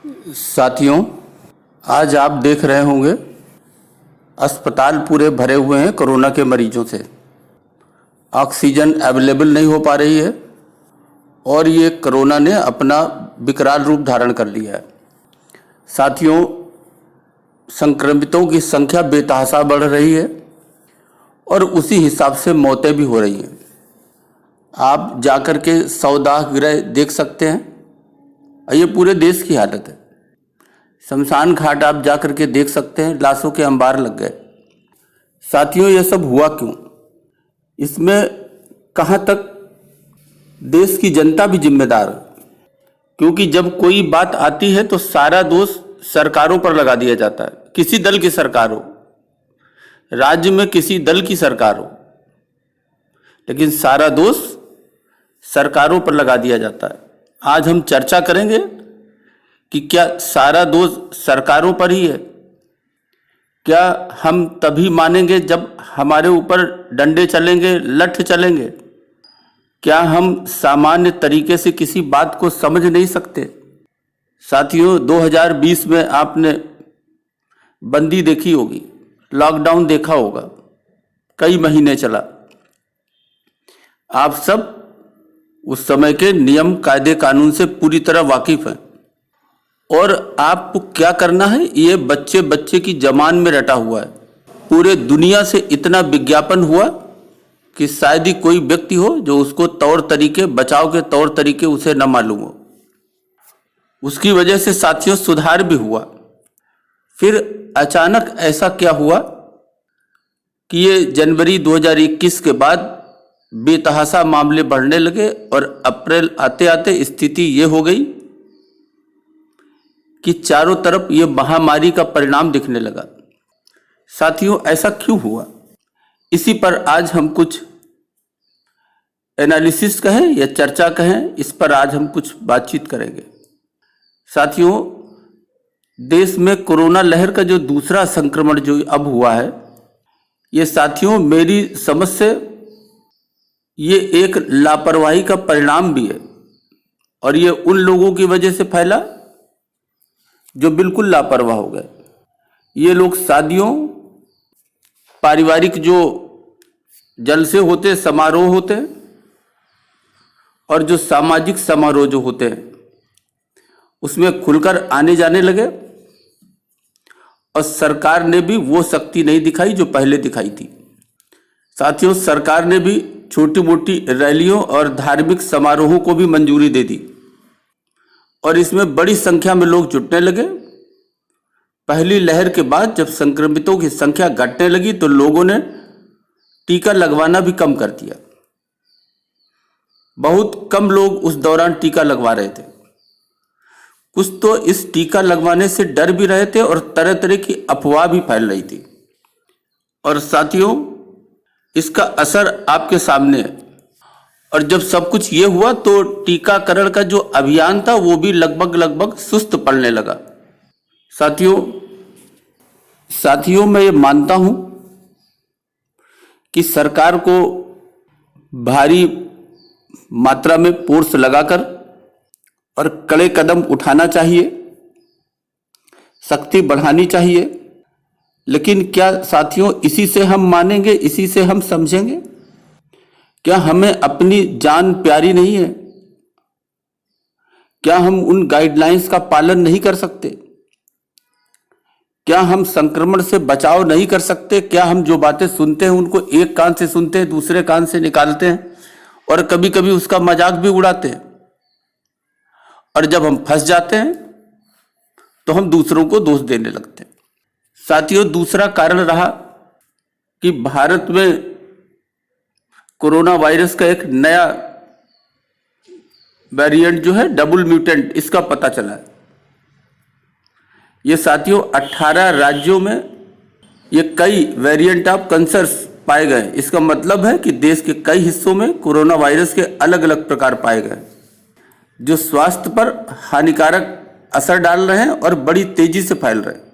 साथियों, आज आप देख रहे होंगे अस्पताल पूरे भरे हुए हैं कोरोना के मरीजों से। ऑक्सीजन अवेलेबल नहीं हो पा रही है और ये कोरोना ने अपना विकराल रूप धारण कर लिया है। साथियों, संक्रमितों की संख्या बेतहाशा बढ़ रही है और उसी हिसाब से मौतें भी हो रही हैं। आप जाकर के सौदाह गृह देख सकते हैं, ये पूरे देश की हालत है। शमशान घाट आप जाकर के देख सकते हैं, लाशों के अंबार लग गए। साथियों, ये सब हुआ क्यों? इसमें कहाँ तक देश की जनता भी जिम्मेदार है, क्योंकि जब कोई बात आती है तो सारा दोष सरकारों पर लगा दिया जाता है। किसी दल की सरकार हो, राज्य में किसी दल की सरकार हो, लेकिन सारा दोष सरकारों पर लगा दिया जाता है। आज हम चर्चा करेंगे कि क्या सारा दोष सरकारों पर ही है? क्या हम तभी मानेंगे जब हमारे ऊपर डंडे चलेंगे, लठ चलेंगे? क्या हम सामान्य तरीके से किसी बात को समझ नहीं सकते? साथियों, 2020 में आपने बंदी देखी होगी, लॉकडाउन देखा होगा, कई महीने चला। आप सब उस समय के नियम कायदे कानून से पूरी तरह वाकिफ हैं और आपको क्या करना है ये बच्चे बच्चे की जबान में रटा हुआ है। पूरे दुनिया से इतना विज्ञापन हुआ कि शायद ही कोई व्यक्ति हो जो उसको तौर तरीके, बचाव के तौर तरीके उसे न मालूम हो। उसकी वजह से साथियों सुधार भी हुआ। फिर अचानक ऐसा क्या हुआ कि ये जनवरी 2021 के बाद बेतहाशा मामले बढ़ने लगे और अप्रैल आते आते स्थिति ये हो गई कि चारों तरफ ये महामारी का परिणाम दिखने लगा। साथियों, ऐसा क्यों हुआ? इसी पर आज हम कुछ एनालिसिस कहें या चर्चा कहें, इस पर आज हम कुछ बातचीत करेंगे। साथियों, देश में कोरोना लहर का जो दूसरा संक्रमण जो अब हुआ है, ये साथियों मेरी समझ से ये एक लापरवाही का परिणाम भी है और ये उन लोगों की वजह से फैला जो बिल्कुल लापरवाह हो गए। ये लोग शादियों, पारिवारिक जो जलसे होते, समारोह होते हैं और जो सामाजिक समारोह जो होते हैं उसमें खुलकर आने जाने लगे और सरकार ने भी वो शक्ति नहीं दिखाई जो पहले दिखाई थी। साथियों, सरकार ने भी छोटी मोटी रैलियों और धार्मिक समारोहों को भी मंजूरी दे दी और इसमें बड़ी संख्या में लोग जुटने लगे। पहली लहर के बाद जब संक्रमितों की संख्या घटने लगी तो लोगों ने टीका लगवाना भी कम कर दिया। बहुत कम लोग उस दौरान टीका लगवा रहे थे। कुछ तो इस टीका लगवाने से डर भी रहे थे और तरह तरह की अफवाह भी फैल रही थी। और साथियों, इसका असर आपके सामने है। और जब सब कुछ ये हुआ तो टीकाकरण का जो अभियान था वो भी लगभग सुस्त पड़ने लगा। साथियों मैं ये मानता हूं कि सरकार को भारी मात्रा में फोर्स लगाकर और कड़े कदम उठाना चाहिए, सख्ती बढ़ानी चाहिए। लेकिन क्या साथियों इसी से हम मानेंगे, इसी से हम समझेंगे? क्या हमें अपनी जान प्यारी नहीं है? क्या हम उन गाइडलाइंस का पालन नहीं कर सकते? क्या हम संक्रमण से बचाव नहीं कर सकते? क्या हम जो बातें सुनते हैं उनको एक कान से सुनते हैं, दूसरे कान से निकालते हैं और कभी कभी उसका मजाक भी उड़ाते हैं? और जब हम फंस जाते हैं तो हम दूसरों को दोष देने लगते हैं। साथियों, दूसरा कारण रहा कि भारत में कोरोना वायरस का एक नया वेरिएंट जो है डबल म्यूटेंट, इसका पता चला है। ये साथियों 18 राज्यों में ये कई वेरिएंट ऑफ कंसर्स पाए गए। इसका मतलब है कि देश के कई हिस्सों में कोरोना वायरस के अलग अलग प्रकार पाए गए जो स्वास्थ्य पर हानिकारक असर डाल रहे हैं और बड़ी तेजी से फैल रहे हैं।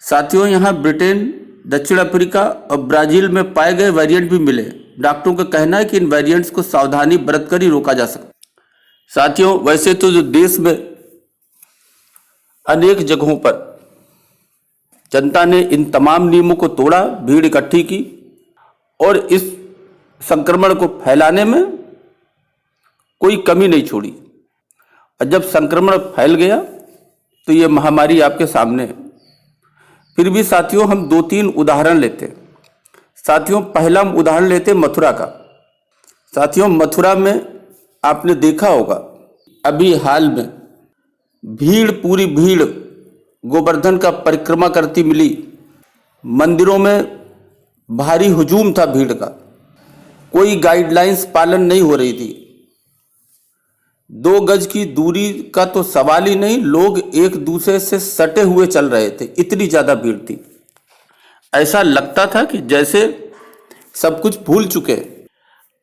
साथियों, यहाँ ब्रिटेन, दक्षिण अफ्रीका और ब्राजील में पाए गए वेरिएंट भी मिले। डॉक्टरों का कहना है कि इन वेरिएंट्स को सावधानी बरत कर ही रोका जा सकता है। साथियों, वैसे तो जो देश में अनेक जगहों पर जनता ने इन तमाम नियमों को तोड़ा, भीड़ इकट्ठी की और इस संक्रमण को फैलाने में कोई कमी नहीं छोड़ी। और जब संक्रमण फैल गया तो ये महामारी आपके सामने है। फिर भी साथियों हम 2-3 उदाहरण लेते हैं। साथियों पहला हम उदाहरण लेते हैं मथुरा का। साथियों मथुरा में आपने देखा होगा अभी हाल में भीड़, पूरी भीड़ गोवर्धन का परिक्रमा करती मिली। मंदिरों में भारी हुजूम था भीड़ का, कोई गाइडलाइंस पालन नहीं हो रही थी। 2 गज की दूरी का तो सवाल ही नहीं, लोग एक दूसरे से सटे हुए चल रहे थे, इतनी ज्यादा भीड़ थी। ऐसा लगता था कि जैसे सब कुछ भूल चुके।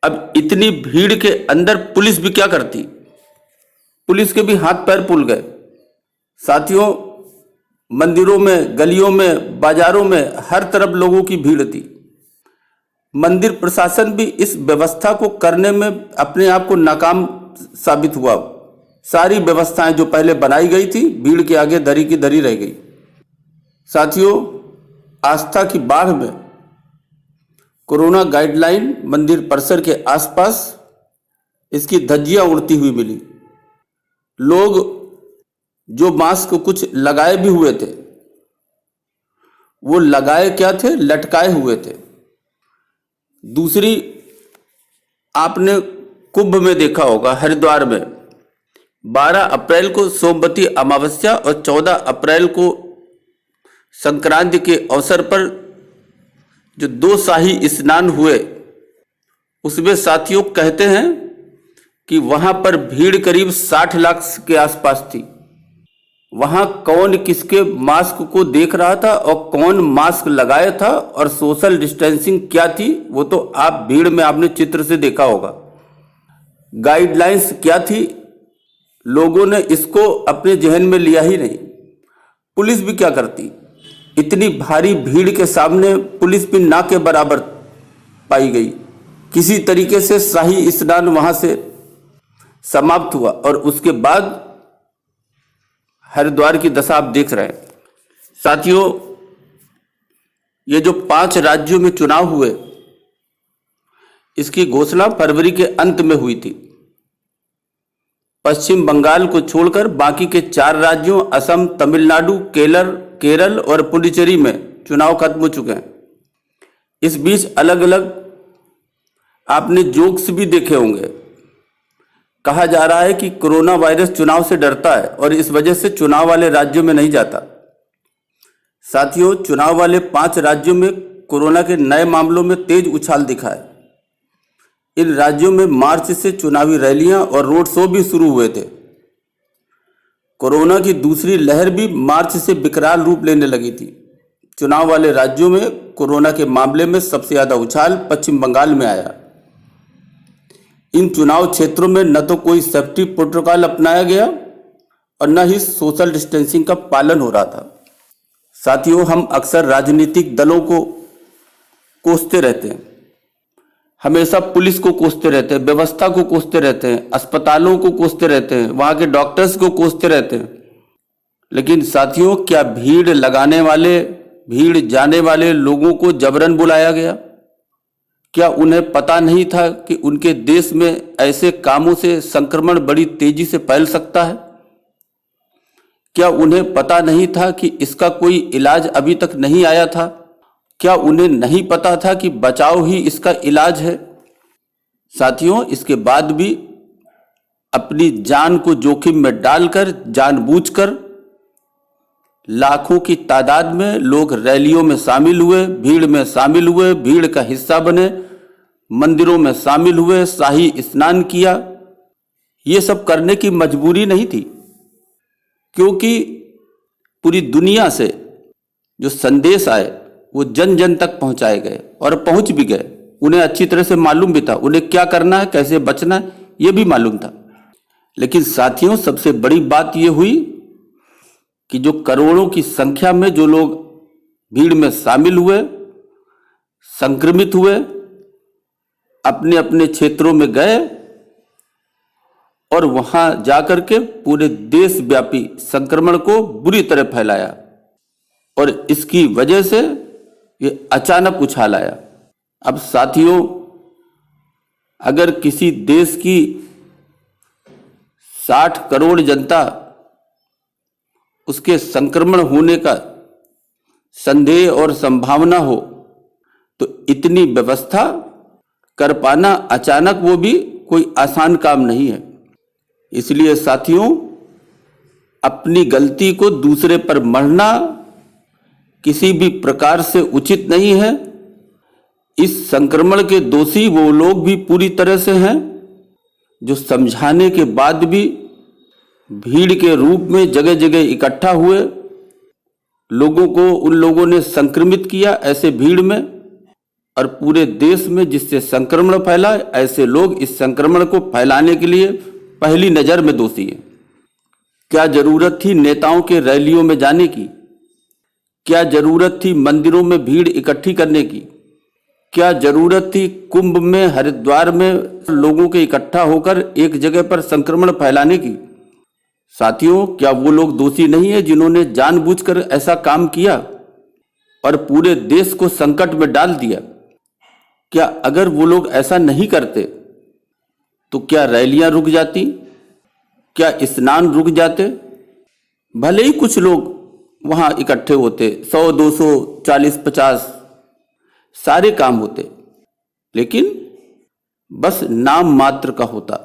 अब इतनी भीड़ के अंदर पुलिस भी क्या करती, पुलिस के भी हाथ पैर फूल गए। साथियों मंदिरों में, गलियों में, बाजारों में हर तरफ लोगों की भीड़ थी। मंदिर प्रशासन भी इस व्यवस्था को करने में अपने आप को नाकाम साबित हुआ। सारी व्यवस्थाएं जो पहले बनाई गई थी भीड़ के आगे धरी की धरी रह गई। साथियों आस्था की बाढ़ में कोरोना गाइडलाइन मंदिर परिसर के आसपास इसकी धज्जियां उड़ती हुई मिली। लोग जो मास्क कुछ लगाए भी हुए थे वो लगाए क्या थे, लटकाए हुए थे। दूसरी आपने कुंभ में देखा होगा हरिद्वार में 12 अप्रैल को सोमवती अमावस्या और 14 अप्रैल को संक्रांति के अवसर पर जो 2 शाही स्नान हुए उसमें साथियों कहते हैं कि वहां पर भीड़ करीब 60 लाख के आसपास थी। वहां कौन किसके मास्क को देख रहा था और कौन मास्क लगाया था और सोशल डिस्टेंसिंग क्या थी वो तो आप भीड़ में आपने चित्र से देखा होगा। गाइडलाइंस क्या थी लोगों ने इसको अपने जहन में लिया ही नहीं। पुलिस भी क्या करती, इतनी भारी भीड़ के सामने पुलिस भी ना के बराबर पाई गई। किसी तरीके से शाही स्नान वहां से समाप्त हुआ और उसके बाद हरिद्वार की दशा आप देख रहे हैं। साथियों ये जो 5 राज्यों में चुनाव हुए इसकी घोषणा फरवरी के अंत में हुई थी। पश्चिम बंगाल को छोड़कर बाकी के 4 राज्यों असम, तमिलनाडु, केरल और पुडुचेरी में चुनाव खत्म हो चुके हैं। इस बीच अलग अलग आपने जोक्स भी देखे होंगे। कहा जा रहा है कि कोरोना वायरस चुनाव से डरता है और इस वजह से चुनाव वाले राज्यों में नहीं जाता। साथियों चुनाव वाले 5 राज्यों में कोरोना के नए मामलों में तेज उछाल दिखा है। इन राज्यों में मार्च से चुनावी रैलियां और रोड शो भी शुरू हुए थे। कोरोना की दूसरी लहर भी मार्च से विकराल रूप लेने लगी थी। चुनाव वाले राज्यों में कोरोना के मामले में सबसे ज्यादा उछाल पश्चिम बंगाल में आया। इन चुनाव क्षेत्रों में न तो कोई सेफ्टी प्रोटोकॉल अपनाया गया और न ही सोशल डिस्टेंसिंग का पालन हो रहा था। साथियों हम अक्सर राजनीतिक दलों को कोसते रहते हैं, हमेशा पुलिस को कोसते रहते हैं, व्यवस्था को कोसते रहते हैं, अस्पतालों को कोसते रहते हैं, वहां के डॉक्टर्स को कोसते रहते हैं। लेकिन साथियों क्या भीड़ लगाने वाले, भीड़ जाने वाले लोगों को जबरन बुलाया गया? क्या उन्हें पता नहीं था कि उनके देश में ऐसे कामों से संक्रमण बड़ी तेजी से फैल सकता है? क्या उन्हें पता नहीं था कि इसका कोई इलाज अभी तक नहीं आया था? क्या उन्हें नहीं पता था कि बचाव ही इसका इलाज है? साथियों इसके बाद भी अपनी जान को जोखिम में डालकर जानबूझकर लाखों की तादाद में लोग रैलियों में शामिल हुए, भीड़ में शामिल हुए, भीड़ का हिस्सा बने, मंदिरों में शामिल हुए, शाही स्नान किया। ये सब करने की मजबूरी नहीं थी, क्योंकि पूरी दुनिया से जो संदेश आए वो जन जन तक पहुंचाए गए और पहुंच भी गए। उन्हें अच्छी तरह से मालूम भी था उन्हें क्या करना है, कैसे बचना है, ये भी मालूम था। लेकिन साथियों सबसे बड़ी बात ये हुई कि जो करोड़ों की संख्या में जो लोग भीड़ में शामिल हुए, संक्रमित हुए, अपने अपने क्षेत्रों में गए और वहां जाकर के पूरे देशव्यापी संक्रमण को बुरी तरह फैलाया और इसकी वजह से ये अचानक उछाल आया। अब साथियों, अगर किसी देश की 60 करोड़ जनता उसके संक्रमण होने का संदेह और संभावना हो तो इतनी व्यवस्था कर पाना अचानक वो भी कोई आसान काम नहीं है। इसलिए साथियों, अपनी गलती को दूसरे पर मढ़ना किसी भी प्रकार से उचित नहीं है। इस संक्रमण के दोषी वो लोग भी पूरी तरह से हैं जो समझाने के बाद भी भीड़ के रूप में जगह जगह इकट्ठा हुए, लोगों को उन लोगों ने संक्रमित किया ऐसे भीड़ में, और पूरे देश में जिससे संक्रमण फैला, ऐसे लोग इस संक्रमण को फैलाने के लिए पहली नज़र में दोषी हैं। क्या जरूरत थी नेताओं के रैलियों में जाने की? क्या जरूरत थी मंदिरों में भीड़ इकट्ठी करने की? क्या जरूरत थी कुंभ में, हरिद्वार में लोगों के इकट्ठा होकर एक जगह पर संक्रमण फैलाने की? साथियों, क्या वो लोग दोषी नहीं है जिन्होंने जानबूझकर ऐसा काम किया और पूरे देश को संकट में डाल दिया? क्या अगर वो लोग ऐसा नहीं करते तो क्या रैलियां रुक जाती? क्या स्नान रुक जाते? भले ही कुछ लोग वहां इकट्ठे होते, 100, 200, 40, 50 सारे काम होते, लेकिन बस नाम मात्र का होता,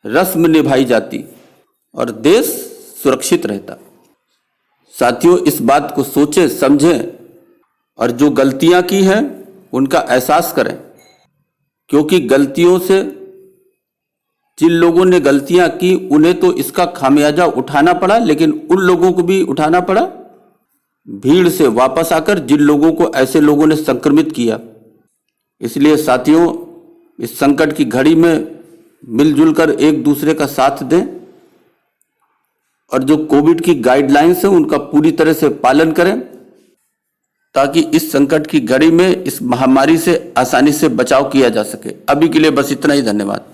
रस्म निभाई जाती और देश सुरक्षित रहता। साथियों, इस बात को सोचें, समझें और जो गलतियां की हैं उनका एहसास करें, क्योंकि गलतियों से जिन लोगों ने गलतियां की उन्हें तो इसका खामियाजा उठाना पड़ा, लेकिन उन लोगों को भी उठाना पड़ा भीड़ से वापस आकर जिन लोगों को ऐसे लोगों ने संक्रमित किया। इसलिए साथियों, इस संकट की घड़ी में मिलजुल कर एक दूसरे का साथ दें और जो कोविड की गाइडलाइंस है उनका पूरी तरह से पालन करें, ताकि इस संकट की घड़ी में इस महामारी से आसानी से बचाव किया जा सके। अभी के लिए बस इतना ही। धन्यवाद।